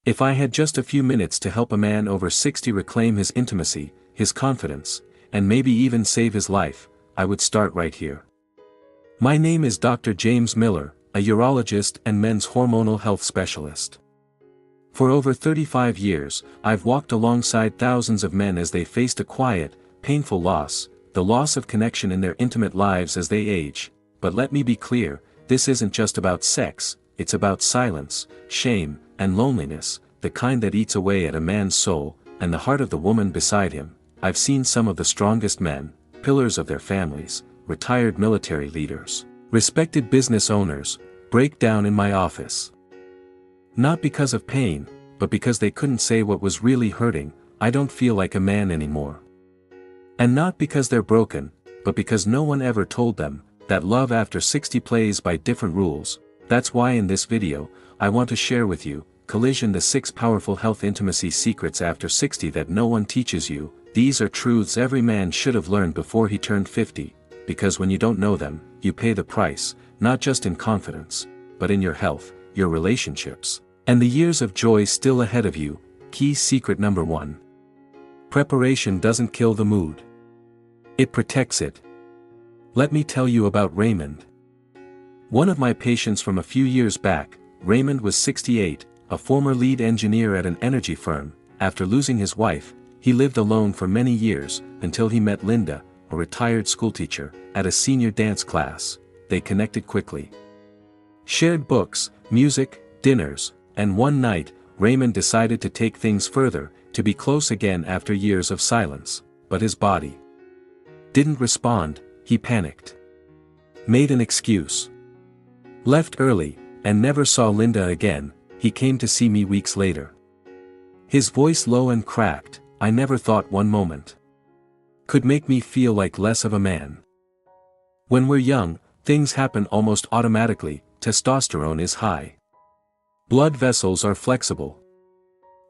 If I had just a few minutes to help a man over 60 reclaim his intimacy, his confidence, and maybe even save his life, I would start right here. My name is Dr. James Miller, a urologist and men's hormonal health specialist. For over 35 years, I've walked alongside thousands of men as they faced a quiet, painful loss, the loss of connection in their intimate lives as they age. But let me be clear, this isn't just about sex, it's about silence, shame, and loneliness, the kind that eats away at a man's soul, and the heart of the woman beside him. I've seen some of the strongest men, pillars of their families, retired military leaders, respected business owners, break down in my office. Not because of pain, but because they couldn't say what was really hurting. I don't feel like a man anymore. And not because they're broken, but because no one ever told them that love after 60 plays by different rules. That's why in this video, I want to share with you, Collision, the 6 powerful health intimacy secrets after 60 that no one teaches you. These are truths every man should have learned before he turned 50, because when you don't know them, you pay the price, not just in confidence, but in your health, your relationships, and the years of joy still ahead of you. Key secret number 1. Preparation doesn't kill the mood. It protects it. Let me tell you about Raymond. One of my patients from a few years back. Raymond was 68, a former lead engineer at an energy firm. After losing his wife, he lived alone for many years, until he met Linda, a retired schoolteacher, at a senior dance class. They connected quickly. Shared books, music, dinners, and one night, Raymond decided to take things further, to be close again after years of silence. But his body didn't respond. He panicked, made an excuse, left early, and never saw Linda again. He came to see me weeks later. His voice low and cracked. I never thought one moment could make me feel like less of a man. When we're young, things happen almost automatically. Testosterone is high. Blood vessels are flexible.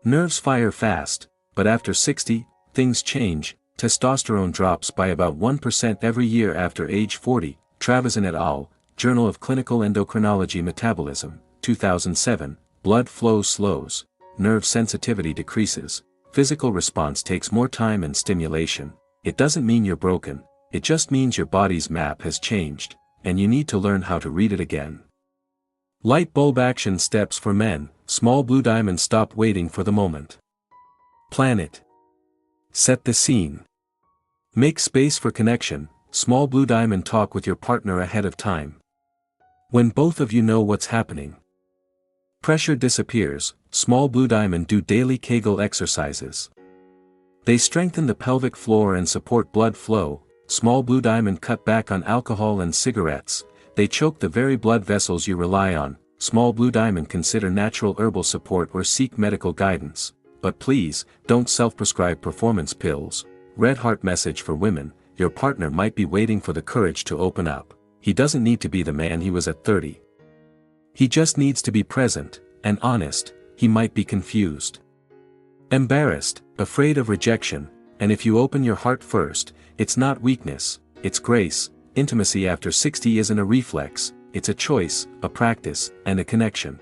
Nerves fire fast, but after 60, things change. Testosterone drops by about 1% every year after age 40. Travasin et al., Journal of Clinical Endocrinology Metabolism, 2007. Blood flow slows, nerve sensitivity decreases, physical response takes more time and stimulation. It doesn't mean you're broken, it just means your body's map has changed, and you need to learn how to read it again. Light bulb action steps for men. Small blue diamond. Stop waiting for the moment. Plan it. Set the scene. Make space for connection. Small blue diamond. Talk with your partner ahead of time. When both of you know what's happening, pressure disappears. Small blue diamond. Do daily Kegel exercises. They strengthen the pelvic floor and support blood flow. Small blue diamond. Cut back on alcohol and cigarettes. They choke the very blood vessels you rely on. Small blue diamond. Consider natural herbal support or seek medical guidance. But please, don't self-prescribe performance pills. Red heart message for women. Your partner might be waiting for the courage to open up. He doesn't need to be the man he was at 30. He just needs to be present and honest. He might be confused, embarrassed, afraid of rejection, and if you open your heart first, it's not weakness, it's grace. Intimacy after 60 isn't a reflex, it's a choice, a practice, and a connection.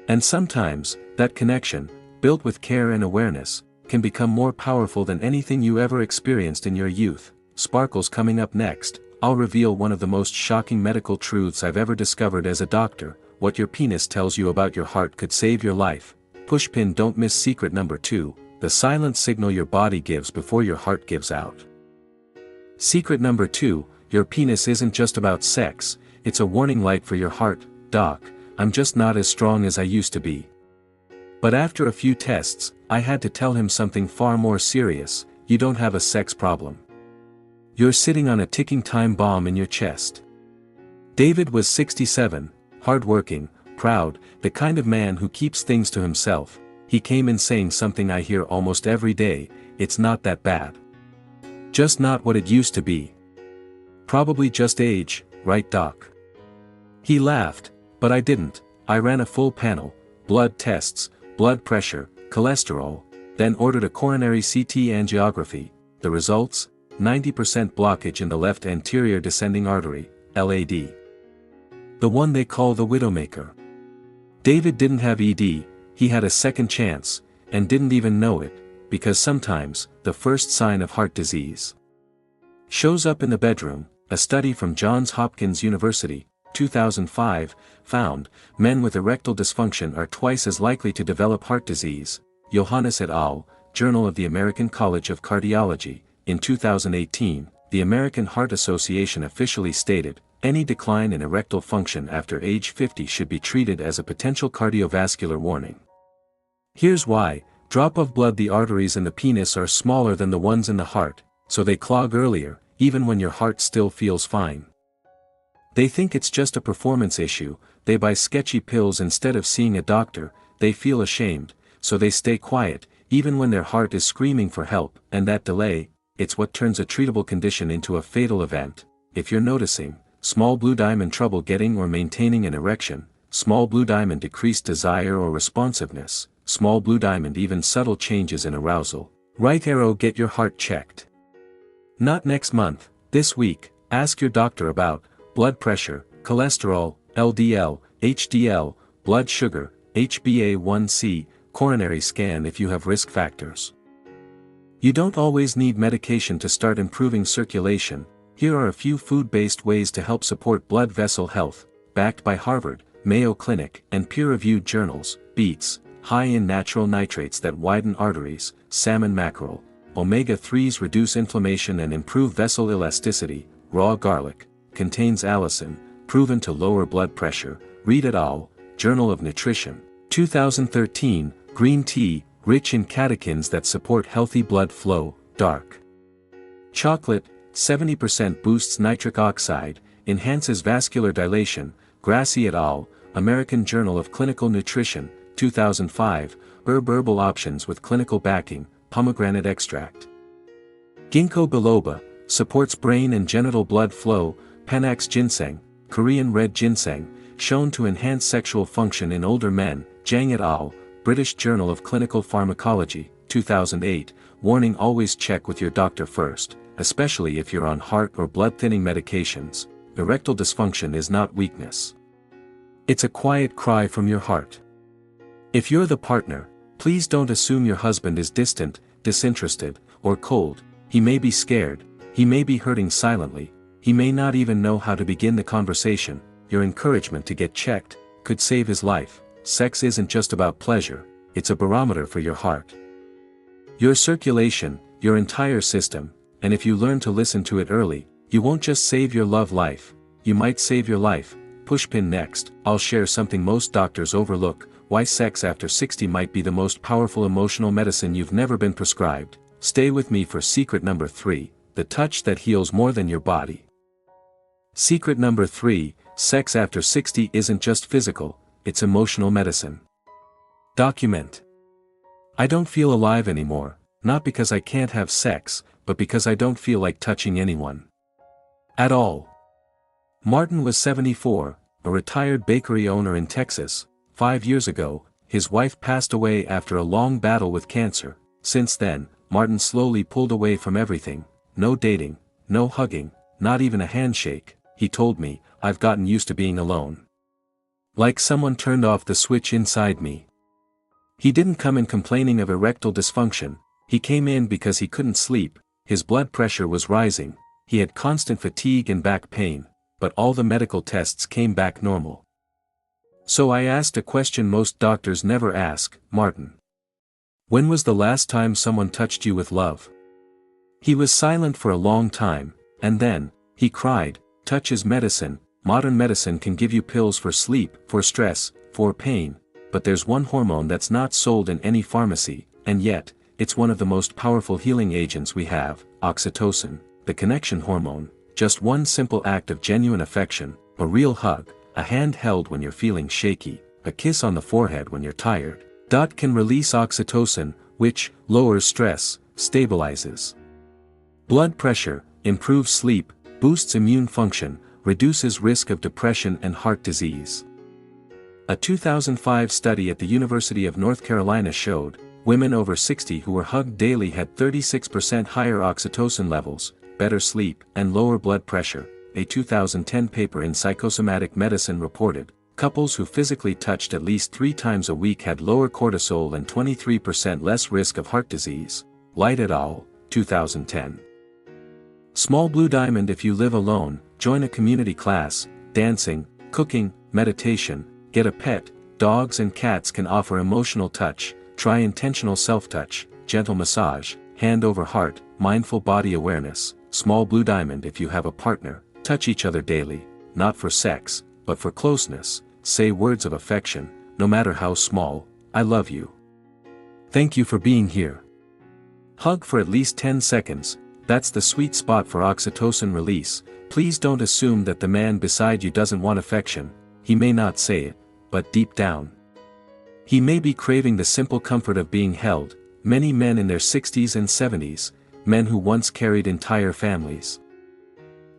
And sometimes, that connection, built with care and awareness, can become more powerful than anything you ever experienced in your youth. Sparkles coming up next. I'll reveal one of the most shocking medical truths I've ever discovered as a doctor. What your penis tells you about your heart could save your life. Pushpin. Don't miss secret number 2, the silent signal your body gives before your heart gives out. Secret number 2, your penis isn't just about sex, it's a warning light for your heart. Doc, I'm just not as strong as I used to be. But after a few tests, I had to tell him something far more serious. You don't have a sex problem. You're sitting on a ticking time bomb in your chest. David was 67, hardworking, proud, the kind of man who keeps things to himself. He came in saying something I hear almost every day: it's not that bad. Just not what it used to be. Probably just age, right doc? He laughed, but I didn't. I ran a full panel, blood tests, blood pressure, cholesterol, then ordered a coronary CT angiography. The results? 90% blockage in the left anterior descending artery, LAD. The one they call the widowmaker. David didn't have ED, he had a second chance, and didn't even know it, because sometimes, the first sign of heart disease shows up in the bedroom. A study from Johns Hopkins University, 2005, found, men with erectile dysfunction are twice as likely to develop heart disease. Johannes et al., Journal of the American College of Cardiology. In 2018, the American Heart Association officially stated, any decline in erectile function after age 50 should be treated as a potential cardiovascular warning. Here's why: drop of blood. The arteries in the penis are smaller than the ones in the heart, so they clog earlier, even when your heart still feels fine. They think it's just a performance issue, they buy sketchy pills instead of seeing a doctor, they feel ashamed, so they stay quiet, even when their heart is screaming for help, and that delay, it's what turns a treatable condition into a fatal event. If you're noticing, small blue diamond trouble getting or maintaining an erection, small blue diamond decreased desire or responsiveness, small blue diamond even subtle changes in arousal, right arrow, get your heart checked. Not next month, this week. Ask your doctor about blood pressure, cholesterol, LDL, HDL, blood sugar, HbA1c, coronary scan if you have risk factors. You don't always need medication to start improving circulation. Here are a few food-based ways to help support blood vessel health, backed by Harvard, Mayo Clinic, and peer-reviewed journals. Beets, high in natural nitrates that widen arteries. Salmon mackerel, omega-3s reduce inflammation and improve vessel elasticity. Raw garlic, contains allicin, proven to lower blood pressure. Reed et al., Journal of Nutrition, 2013. Green tea, rich in catechins that support healthy blood flow. Dark chocolate, 70% boosts nitric oxide, enhances vascular dilation. Grassi et al., American Journal of Clinical Nutrition, 2005. Herbal options with clinical backing. Pomegranate extract. Ginkgo biloba, supports brain and genital blood flow. Panax ginseng, Korean red ginseng, shown to enhance sexual function in older men. Zhang et al., British Journal of Clinical Pharmacology, 2008. Warning: always check with your doctor first, especially if you're on heart or blood-thinning medications. Erectile dysfunction is not weakness. It's a quiet cry from your heart. If you're the partner, please don't assume your husband is distant, disinterested, or cold. He may be scared, he may be hurting silently, he may not even know how to begin the conversation. Your encouragement to get checked could save his life. Sex isn't just about pleasure, it's a barometer for your heart, your circulation, your entire system, and if you learn to listen to it early, you won't just save your love life, you might save your life. Pushpin next, I'll share something most doctors overlook: why sex after 60 might be the most powerful emotional medicine you've never been prescribed. Stay with me for secret number 3, the touch that heals more than your body. Secret number 3, sex after 60 isn't just physical, it's emotional medicine. Document. I don't feel alive anymore, not because I can't have sex, but because I don't feel like touching anyone at all. Martin was 74, a retired bakery owner in Texas. 5 years ago, his wife passed away after a long battle with cancer. Since then, Martin slowly pulled away from everything. No dating, no hugging, not even a handshake. He told me, I've gotten used to being alone. Like someone turned off the switch inside me. He didn't come in complaining of erectile dysfunction, he came in because he couldn't sleep, his blood pressure was rising, he had constant fatigue and back pain, but all the medical tests came back normal. So I asked a question most doctors never ask: Martin, when was the last time someone touched you with love? He was silent for a long time, and then, he cried, touch is medicine. Modern medicine can give you pills for sleep, for stress, for pain, but there's one hormone that's not sold in any pharmacy, and yet, it's one of the most powerful healing agents we have: oxytocin, the connection hormone. Just one simple act of genuine affection, a real hug, a hand held when you're feeling shaky, a kiss on the forehead when you're tired, can release oxytocin, which lowers stress, stabilizes blood pressure, improves sleep, boosts immune function, reduces risk of depression and heart disease. A 2005 study at the University of North Carolina showed, women over 60 who were hugged daily had 36% higher oxytocin levels, better sleep, and lower blood pressure. A 2010 paper in Psychosomatic Medicine reported, couples who physically touched at least 3 times a week had lower cortisol and 23% less risk of heart disease. Light et al., 2010. Small blue diamond. If you live alone, join a community class, dancing, cooking, meditation, get a pet. Dogs and cats can offer emotional touch. Try intentional self-touch, gentle massage, hand over heart, mindful body awareness. Small blue diamond. If you have a partner, touch each other daily, not for sex, but for closeness. Say words of affection, no matter how small. I love you. Thank you for being here. Hug for at least 10 seconds. That's the sweet spot for oxytocin release. Please don't assume that the man beside you doesn't want affection. He may not say it, but deep down, he may be craving the simple comfort of being held. Many men in their 60s and 70s, men who once carried entire families,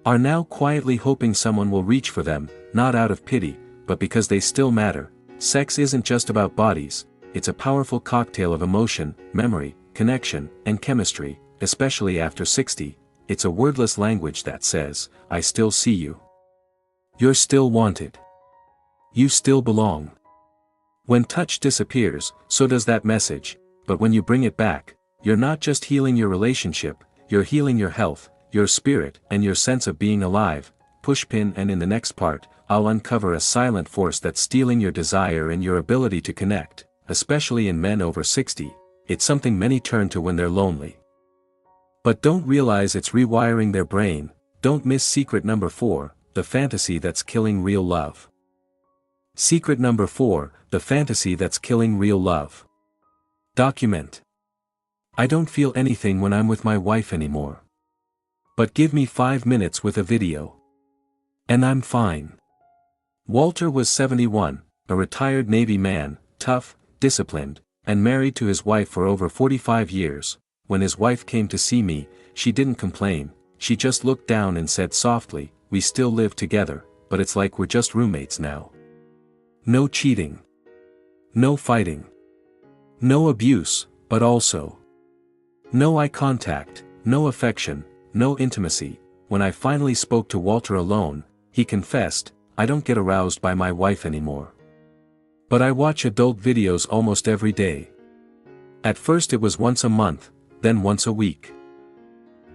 are now quietly hoping someone will reach for them, not out of pity, but because they still matter. Sex isn't just about bodies, it's a powerful cocktail of emotion, memory, connection, and chemistry. Especially after 60, it's a wordless language that says, I still see you. You're still wanted. You still belong. When touch disappears, so does that message, but when you bring it back, you're not just healing your relationship, you're healing your health, your spirit, and your sense of being alive. Pushpin. And in the next part, I'll uncover a silent force that's stealing your desire and your ability to connect, especially in men over 60. It's something many turn to when they're lonely, but don't realize it's rewiring their brain. Don't miss secret number 4, the fantasy that's killing real love. Secret number 4, the fantasy that's killing real love. Document. I don't feel anything when I'm with my wife anymore. But give me 5 minutes with a video, and I'm fine. Walter was 71, a retired Navy man, tough, disciplined, and married to his wife for over 45 years. When his wife came to see me, she didn't complain, she just looked down and said softly, we still live together, but it's like we're just roommates now. No cheating. No fighting. No abuse, but also no eye contact, no affection, no intimacy. When I finally spoke to Walter alone, he confessed, I don't get aroused by my wife anymore. But I watch adult videos almost every day. At first it was once a month, then once a week,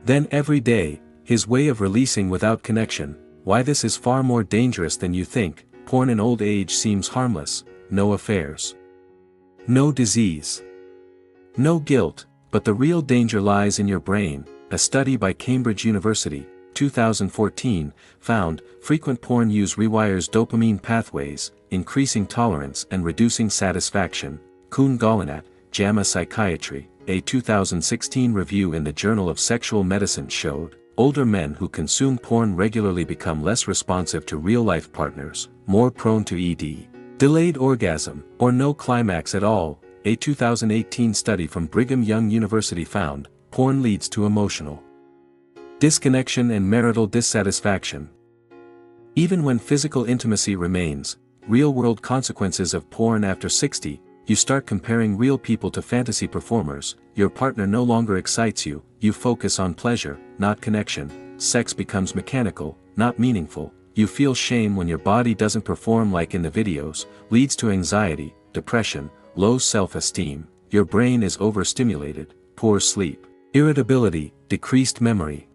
then every day. His way of releasing without connection. Why this is far more dangerous than you think. Porn in old age seems harmless, no affairs, no disease, no guilt, but the real danger lies in your brain. A study by Cambridge University, 2014, found frequent porn use rewires dopamine pathways, increasing tolerance and reducing satisfaction. Kuhn-Gollanat, JAMA Psychiatry. A 2016 review in the Journal of Sexual Medicine showed, older men who consume porn regularly become less responsive to real-life partners, more prone to ED, delayed orgasm, or no climax at all. A 2018 study from Brigham Young University found, porn leads to emotional disconnection and marital dissatisfaction. Even when physical intimacy remains, real-world consequences of porn after 60, you start comparing real people to fantasy performers. Your partner no longer excites you, you focus on pleasure, not connection. Sex becomes mechanical, not meaningful. You feel shame when your body doesn't perform like in the videos, leads to anxiety, depression, low self-esteem. Your brain is overstimulated, poor sleep, irritability, decreased memory.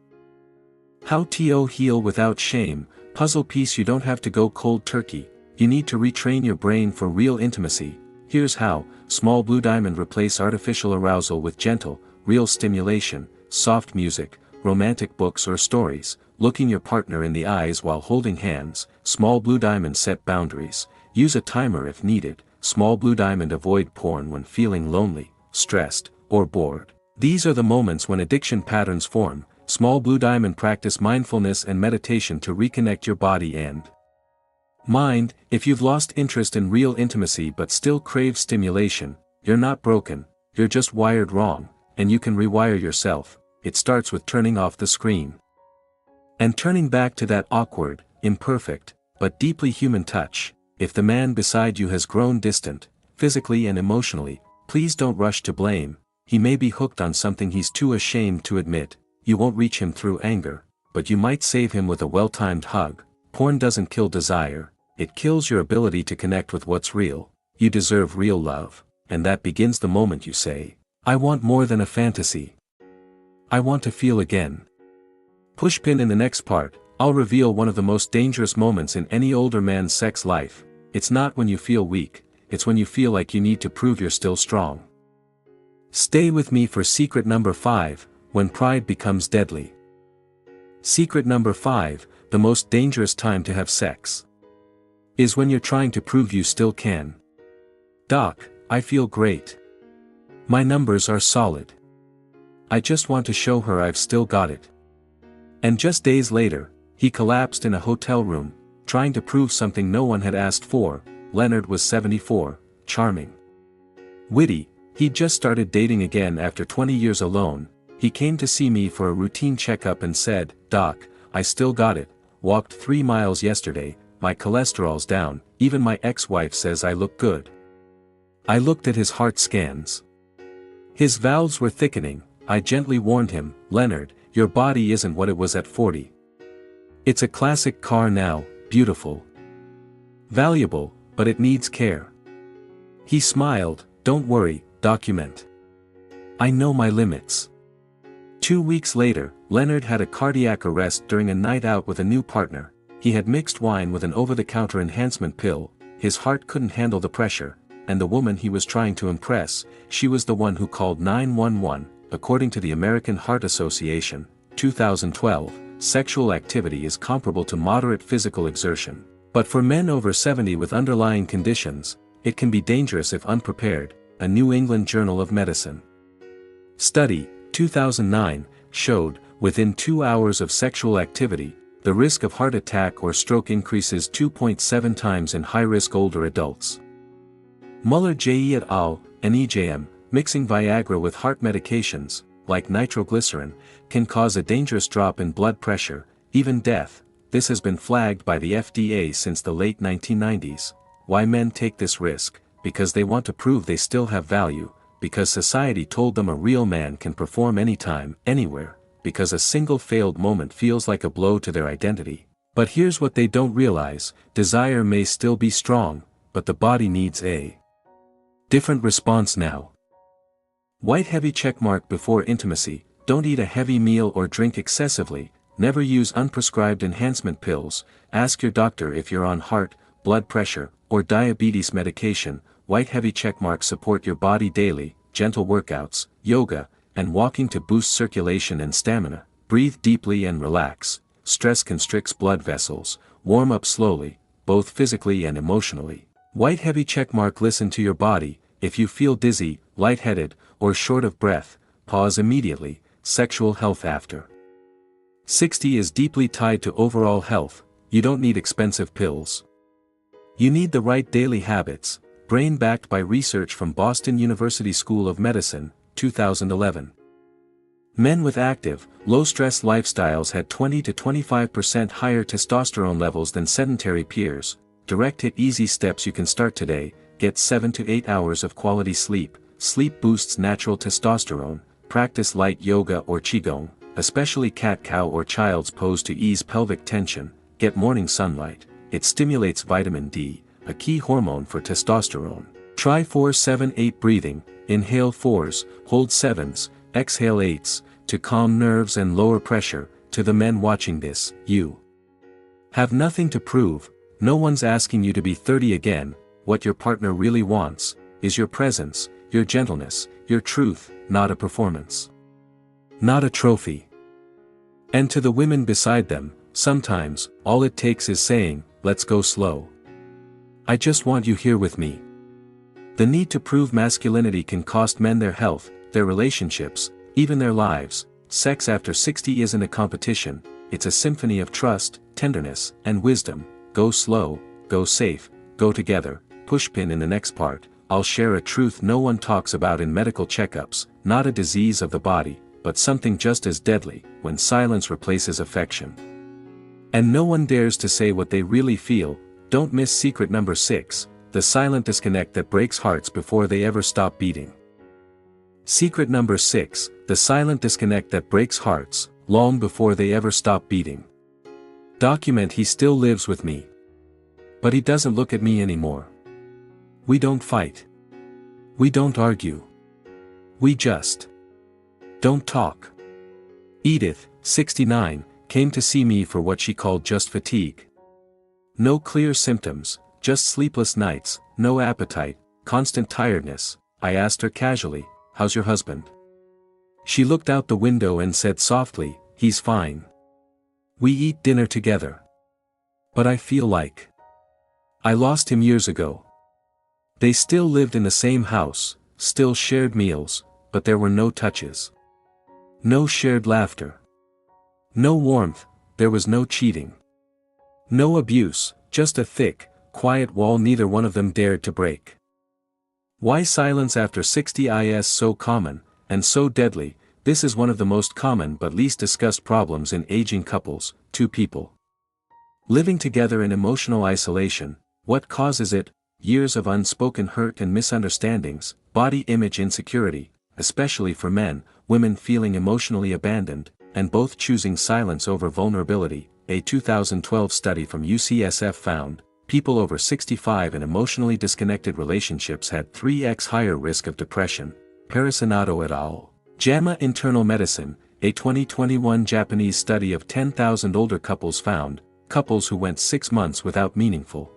How to heal without shame? Puzzle piece. You don't have to go cold turkey, you need to retrain your brain for real intimacy. Here's how. Small blue diamond. Replace artificial arousal with gentle, real stimulation, soft music, romantic books or stories, looking your partner in the eyes while holding hands. Small blue diamond. Set boundaries, use a timer if needed. Small blue diamond. Avoid porn when feeling lonely, stressed, or bored. These are the moments when addiction patterns form. Small blue diamond. Practice mindfulness and meditation to reconnect your body and mind. If you've lost interest in real intimacy but still crave stimulation, you're not broken, you're just wired wrong, and you can rewire yourself. It starts with turning off the screen and turning back to that awkward, imperfect, but deeply human touch. If the man beside you has grown distant, physically and emotionally, please don't rush to blame. He may be hooked on something he's too ashamed to admit. You won't reach him through anger, but you might save him with a well-timed hug. Porn doesn't kill desire, It kills your ability to connect with what's real. You deserve real love, and that begins the moment you say, I want more than a fantasy. I want to feel again. Pushpin in the next part, I'll reveal one of the most dangerous moments in any older man's sex life. It's not when you feel weak, it's when you feel like you need to prove you're still strong. Stay with me for secret number 5, when pride becomes deadly. Secret number 5, the most dangerous time to have sex is when you're trying to prove you still can. Doc, I feel great. My numbers are solid. I just want to show her I've still got it. And just days later, he collapsed in a hotel room, trying to prove something no one had asked for. Leonard was 74, charming, witty. He'd just started dating again after 20 years alone. He came to see me for a routine checkup and said, Doc, I still got it. Walked 3 miles yesterday, my cholesterol's down, even my ex-wife says I look good. I looked at his heart scans. His valves were thickening. I gently warned him, Leonard, your body isn't what it was at 40. It's a classic car now, beautiful, valuable, but it needs care. He smiled, don't worry, document. I know my limits. 2 weeks later, Leonard had a cardiac arrest during a night out with a new partner. He had mixed wine with an over-the-counter enhancement pill. His heart couldn't handle the pressure, and the woman he was trying to impress, she was the one who called 911. According to the American Heart Association, 2012, sexual activity is comparable to moderate physical exertion. But for men over 70 with underlying conditions, it can be dangerous if unprepared. A New England Journal of Medicine study, 2009, showed, within 2 hours of sexual activity, the risk of heart attack or stroke increases 2.7 times in high-risk older adults. Muller J.E. et al., NEJM, mixing Viagra with heart medications, like nitroglycerin, can cause a dangerous drop in blood pressure, even death. This has been flagged by the FDA since the late 1990s. Why men take this risk? Because they want to prove they still have value, because society told them a real man can perform anytime, anywhere, because a single failed moment feels like a blow to their identity. But here's what they don't realize, desire may still be strong, but the body needs a different response now. White heavy checkmark before intimacy, don't eat a heavy meal or drink excessively, never use unprescribed enhancement pills, ask your doctor if you're on heart, blood pressure, or diabetes medication. White heavy checkmarks support your body daily, gentle workouts, yoga, and walking to boost circulation and stamina. Breathe deeply and relax. Stress constricts blood vessels. Warm up slowly, both physically and emotionally. White heavy checkmark listen to your body. If you feel dizzy, lightheaded, or short of breath, pause immediately. Sexual health after 60 is deeply tied to overall health. You don't need expensive pills. You need the right daily habits. Brain backed by research from Boston University School of Medicine, 2011. Men with active, low-stress lifestyles had 20 to 25% higher testosterone levels than sedentary peers. Direct hit easy steps you can start today. Get 7 to 8 hours of quality sleep. Sleep boosts natural testosterone. Practice light yoga or qigong, especially cat-cow or child's pose to ease pelvic tension. Get morning sunlight. It stimulates vitamin D, a key hormone for testosterone. Try 4-7-8 breathing. Inhale 4s, hold 7s, exhale 8s, to calm nerves and lower pressure. To the men watching this, you have nothing to prove. No one's asking you to be 30 again. What your partner really wants is your presence, your gentleness, your truth, not a performance, not a trophy. And to the women beside them, sometimes, all it takes is saying, let's go slow. I just want you here with me. The need to prove masculinity can cost men their health, their relationships, even their lives. Sex after 60 isn't a competition, it's a symphony of trust, tenderness, and wisdom. Go slow, go safe, go together. Pushpin in the next part, I'll share a truth no one talks about in medical checkups, not a disease of the body, but something just as deadly, when silence replaces affection. And no one dares to say what they really feel. Don't miss secret number 6, the silent disconnect that breaks hearts before they ever stop beating. Secret number 6, the silent disconnect that breaks hearts, long before they ever stop beating. Document he still lives with me. But he doesn't look at me anymore. We don't fight. We don't argue. We just don't talk. Edith, 69, came to see me for what she called just fatigue. No clear symptoms, just sleepless nights, no appetite, constant tiredness. I asked her casually, "How's your husband?" She looked out the window and said softly, "He's fine. We eat dinner together. But I feel like I lost him years ago." They still lived in the same house, still shared meals, but there were no touches. No shared laughter. No warmth, there was no cheating. No abuse, just a thick, quiet wall neither one of them dared to break. Why silence after 60 is so common, and so deadly? This is one of the most common but least discussed problems in aging couples, two people living together in emotional isolation. What causes it? Years of unspoken hurt and misunderstandings, body image insecurity, especially for men, women feeling emotionally abandoned, and both choosing silence over vulnerability. A 2012 study from UCSF found, people over 65 in emotionally disconnected relationships had 3x higher risk of depression. Parasinato et al. JAMA Internal Medicine, a 2021 Japanese study of 10,000 older couples found, couples who went 6 months without meaningful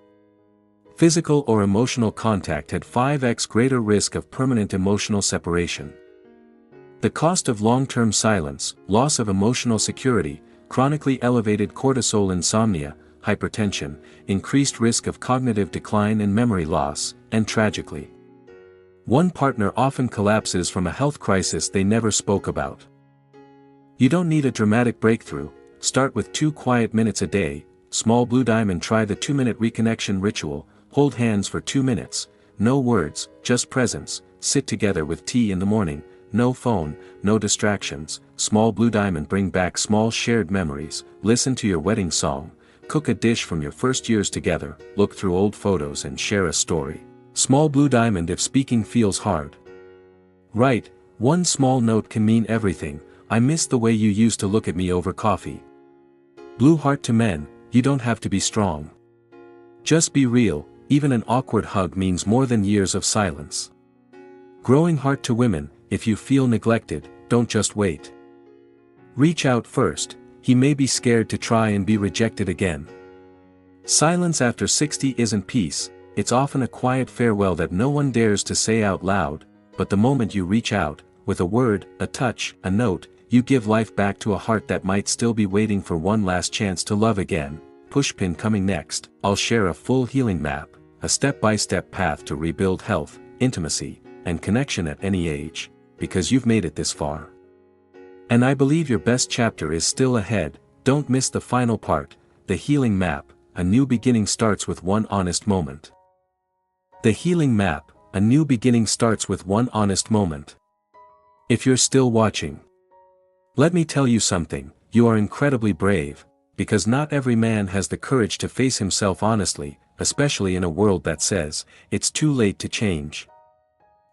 physical or emotional contact had 5x greater risk of permanent emotional separation. The cost of long-term silence, loss of emotional security, chronically elevated cortisol, insomnia, hypertension, increased risk of cognitive decline and memory loss, and tragically, one partner often collapses from a health crisis they never spoke about. You don't need a dramatic breakthrough. Start with 2 quiet minutes a day. Small blue diamond. Try the 2-minute reconnection ritual. Hold hands for 2 minutes. No words, just presence. Sit together with tea in the morning. No phone, no distractions. Small blue diamond. Bring back small shared memories. Listen to your wedding song. Cook a dish from your first years together. Look through old photos and share a story. Small blue diamond. If speaking feels hard, write. One small note can mean everything. I miss the way you used to look at me over coffee. Blue heart. To men, you don't have to be strong. Just be real. Even an awkward hug means more than years of silence. Growing heart. To women, if you feel neglected, don't just wait. Reach out first. He may be scared to try and be rejected again. Silence after 60 isn't peace. It's often a quiet farewell that no one dares to say out loud, but the moment you reach out, with a word, a touch, a note, you give life back to a heart that might still be waiting for one last chance to love again. Pushpin. Coming next, I'll share a full healing map, a step-by-step path to rebuild health, intimacy, and connection at any age, because you've made it this far. And I believe your best chapter is still ahead. Don't miss the final part, the healing map. A new beginning starts with one honest moment. The healing map. A new beginning starts with one honest moment. If you're still watching, let me tell you something. You are incredibly brave, because not every man has the courage to face himself honestly, especially in a world that says it's too late to change.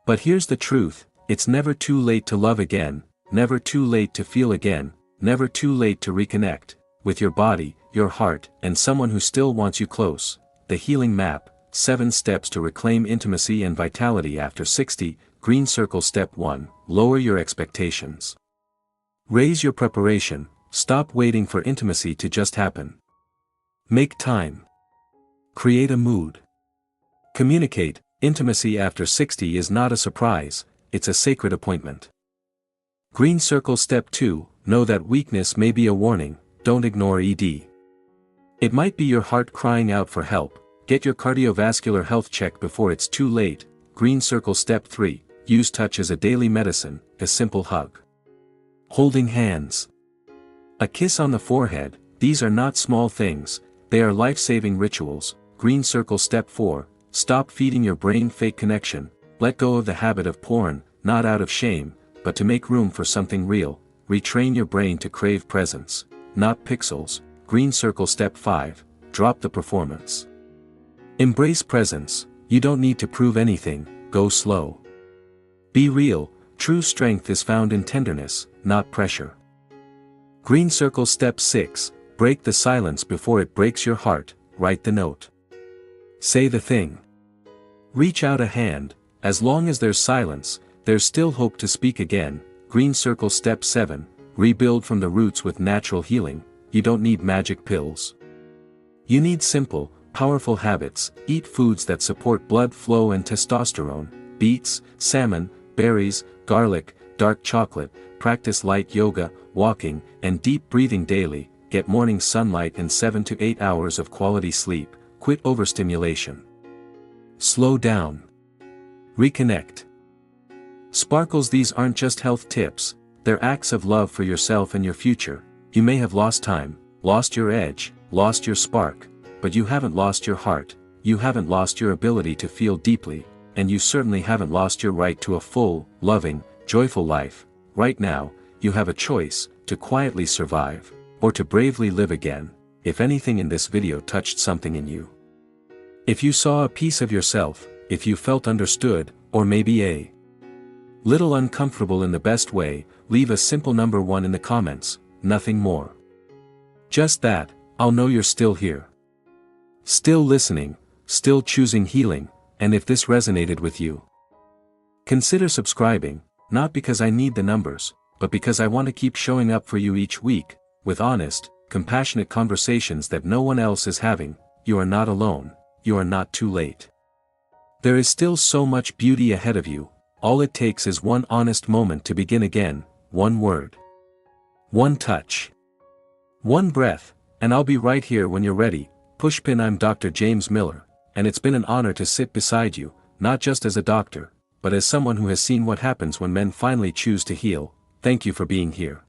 But here's the truth, it's never too late to love again, never too late to feel again, never too late to reconnect with your body, your heart, and someone who still wants you close. The healing map, 7 steps to reclaim intimacy and vitality after 60. Green circle. Step 1, lower your expectations. Raise your preparation. Stop waiting for intimacy to just happen. Make time. Create a mood. Communicate. Intimacy after 60 is not a surprise, it's a sacred appointment. Green circle. Step 2, know that weakness may be a warning. Don't ignore ED. It might be your heart crying out for help. Get your cardiovascular health checked before it's too late. Green circle. Step 3, use touch as a daily medicine. A simple hug. Holding hands. A kiss on the forehead. These are not small things, they are life-saving rituals. Green circle. Step 4, stop feeding your brain fake connection. Let go of the habit of porn, not out of shame, but to make room for something real. Retrain your brain to crave presence, not pixels. Green circle. Step 5, drop the performance. Embrace presence. You don't need to prove anything. Go slow. Be real. True strength is found in tenderness, not pressure. Green circle. Step 6, break the silence before it breaks your heart. Write the note. Say the thing. Reach out a hand. As long as there's silence, there's still hope to speak again. Green Circle Step 7, rebuild from the roots with natural healing. You don't need magic pills. You need simple, powerful habits. Eat foods that support blood flow and testosterone. Beets, salmon, berries, garlic, dark chocolate. Practice light yoga, walking, and deep breathing daily. Get morning sunlight and 7 to 8 hours of quality sleep. Quit overstimulation. Slow down. Reconnect. Sparkles, these aren't just health tips, they're acts of love for yourself and your future. You may have lost time, lost your edge, lost your spark, but you haven't lost your heart, you haven't lost your ability to feel deeply, and you certainly haven't lost your right to a full, loving, joyful life. Right now, you have a choice, to quietly survive, or to bravely live again. If anything in this video touched something in you, if you saw a piece of yourself, if you felt understood, or maybe a little uncomfortable in the best way, leave a simple number 1 in the comments, nothing more. Just that, I'll know you're still here. Still listening, still choosing healing, and if this resonated with you, consider subscribing, not because I need the numbers, but because I want to keep showing up for you each week, with honest, compassionate conversations that no one else is having. You are not alone, you are not too late. There is still so much beauty ahead of you. All it takes is one honest moment to begin again, one word, one touch, one breath, and I'll be right here when you're ready. Pushpin, I'm Dr. James Miller, and it's been an honor to sit beside you, not just as a doctor, but as someone who has seen what happens when men finally choose to heal. Thank you for being here.